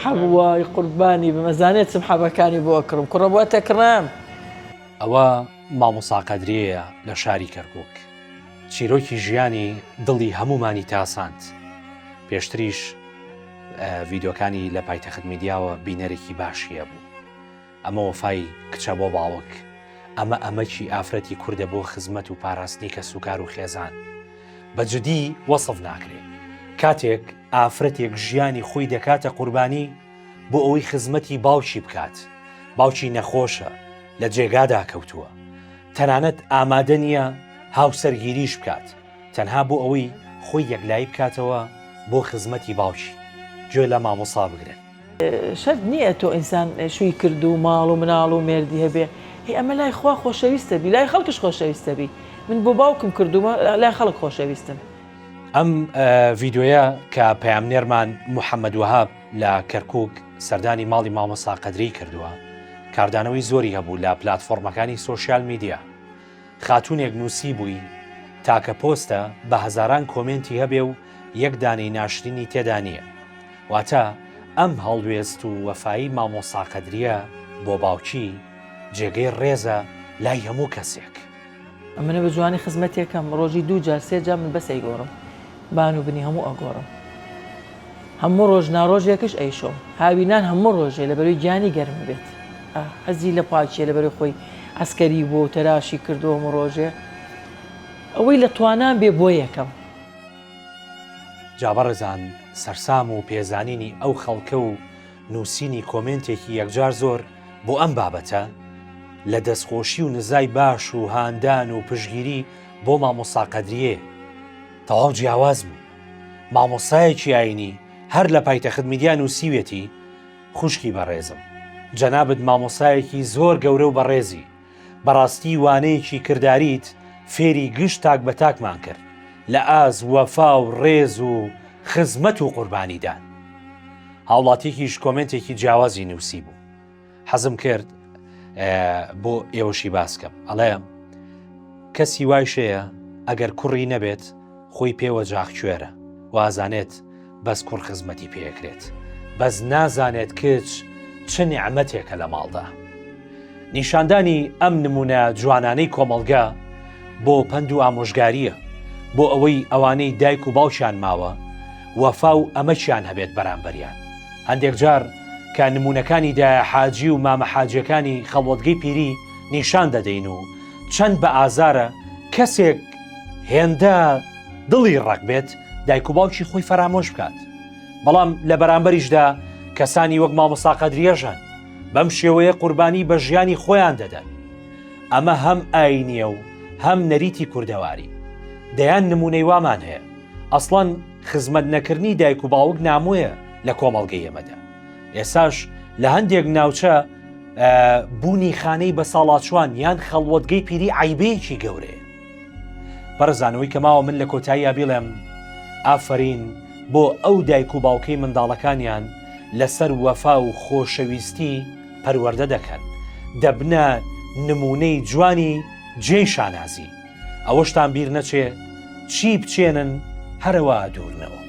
حەوای قوربانی بمەزانێت چم حەبەکانی بۆ ئەکڕم کوڕە بۆ تەکڕام. ئەوە مامۆستا قەدریەیە لە شاری کەرکووک، چیرۆکی ژیانی دڵی هەمومانی تاساند. پێشتریش ڤیدۆکانی لە پایتەخت میدیاوە بینەرێکی باشیە بوو. ئەمە وەفای کچە بۆ باوک، ئەمەکی ئافرەتی کوردە بۆ خزمەت و پاراستنی کە سوکار و خێزان بەجددی وەسف ناکرێت. کاتێک ئافرەتێک ژیانی خۆی دەکاتە قوربانی بۆ ئەوەی خزمەتی باوکی بکات، باوکی نەخۆشە لە جێگادا کەوتووە، تەنانەت ئامادە نییە هاوسەرگیریش بکات، تەنها بۆ ئەوەی خۆی یەکلایی بکاتەوە بۆ خزمەتی باوکی. گوێ لە مامۆستا بگرن. شەرت نییە تۆ ئینسان شووی کرد و ماڵ و مناڵ و مێردی هەبێ، هی ئەمە لای خوا خۆشەویستە بی، لای خەڵکش خۆشەویستە بی. من بۆ باوکم کردومە لای خەڵک خۆشەویستم. ئەم ڤیدۆیە کە پەیامنێرمان محەممەد وەهاب لە کەرکووک سەردانی ماڵی مامۆستا قەدری کردووە، کاردانەوەی زۆری هەبوو لە پلاتفۆرمەکانی سۆشیال میدیا. خاتوونێک نووسی بووی تاکە پۆستە بە هەزاران کۆمنتی هەبێ و یەک دانەی ناشرینی تێدا نییە. واتە ئەم هەڵوێست و وەفایی مامۆستا قەدریە بۆ باوکی جێگەی ڕێزە لای هەموو کەسێک. ئەمنە بە جوانی خزمەتێکم ڕۆژی 2 جار 3 جار من بەسەی گۆڕم، بان و بنی هەموو ئەگۆڕم، هەموو ڕۆژ ناڕۆژێکش ئەیشۆم، هاوینان هەموو ڕۆژێ لەبەروی گیانی گەرم بێت. حەزی لە پاکیە لەبەروی خۆی ئەسکەری بۆ تەراشی کردو هەموو ڕۆژێ، ئەوەی لە توانان بێ بۆ یەکەم. جابەڕێزان، سەرسام و پێزانینی ئەو خەڵکە و نووسینی کۆمنتێکی یەکجار زۆر بۆ ئەم بابەتە لە دەستخۆشی و نزای باش و هاندان و پشگیری بۆ مامۆستا قەدریێ تەواو جیاواز بوو. مامۆستایەکی ئاینی هەر لە پایتەخت میدیا نووسیوێتی خوشکی بەڕێزم، جەنابەت مامۆستایەکی زۆر گەورە و بەڕێزی، بەڕاستی وانەیەکی کرداریت فێری گشت تاک بە تاکمان کرد لە ئاز وەفا و ڕێز و خزمەت و قوربانیدان. هاوڵاتیەکیش کۆمنتێکی جیاوازی نووسی بوو، حەزم کرد بۆ ئێوەشی باسکەم. ئەڵێ کەسی وای شەیە ئەگەر کوڕی نەبێت خۆی پێوە جاخکوێرە، وازانێت بەس کوڕ خزمەتی پێکرێت، بەس نازانێت کچ چ نیعمەتێکە لە ماڵدا. نیشاندانی ئەم نمونە جوانانەی کۆمەڵگا بۆ پند و ئامۆژگاریە بۆ ئەوەی ئەوانەی دایک و باوشیان ماوە وەفا و ئەمەچیان هەبێت بەرامبەریان. هەندێک جار کە نمونونەکانی دایە حاجی و مامە حاجەکانی خەڵوەتگەی پیری نیشان دەدەین و چەند بە ئازارە کەسێک هێندە دڵی ڕق بێت دایک و باوکی خۆی فەرامۆش بکات. بەڵام لە بەرامبەریشدا کەسانی وەک مامۆستا قەدریەژان بەم شێوەیە قوربانی بە ژیانی خۆیان دەدەن. ئەمە هەم ئاینیە و هەم نەریتی کوردەواری. دەیان نمونەی وامان هەیە. ئەسڵەن خزمەت نەکردنی دایک و باوک نامۆیە لە کۆمەڵگەی ئێمەدا. ئێساش لە هەندێک ناوچە بوونی خانەی بە ساڵاتچوان یان خەڵوەتگەی پیری عیبەیەکی گەورەیە. بەرزانەوەی کە ماوە من لە کۆتاییە بڵێم ئافرین بۆ ئەو دایک و باوکەی منداڵەکانیان لەسەر وەفا و خۆشەویستی پەروەردە دەکەن، دەبنە نمونەی جوانی جێی شانازی. ئەوەشتان بیر نەچێ چی بچێنن هەرەوە دوورنەوە.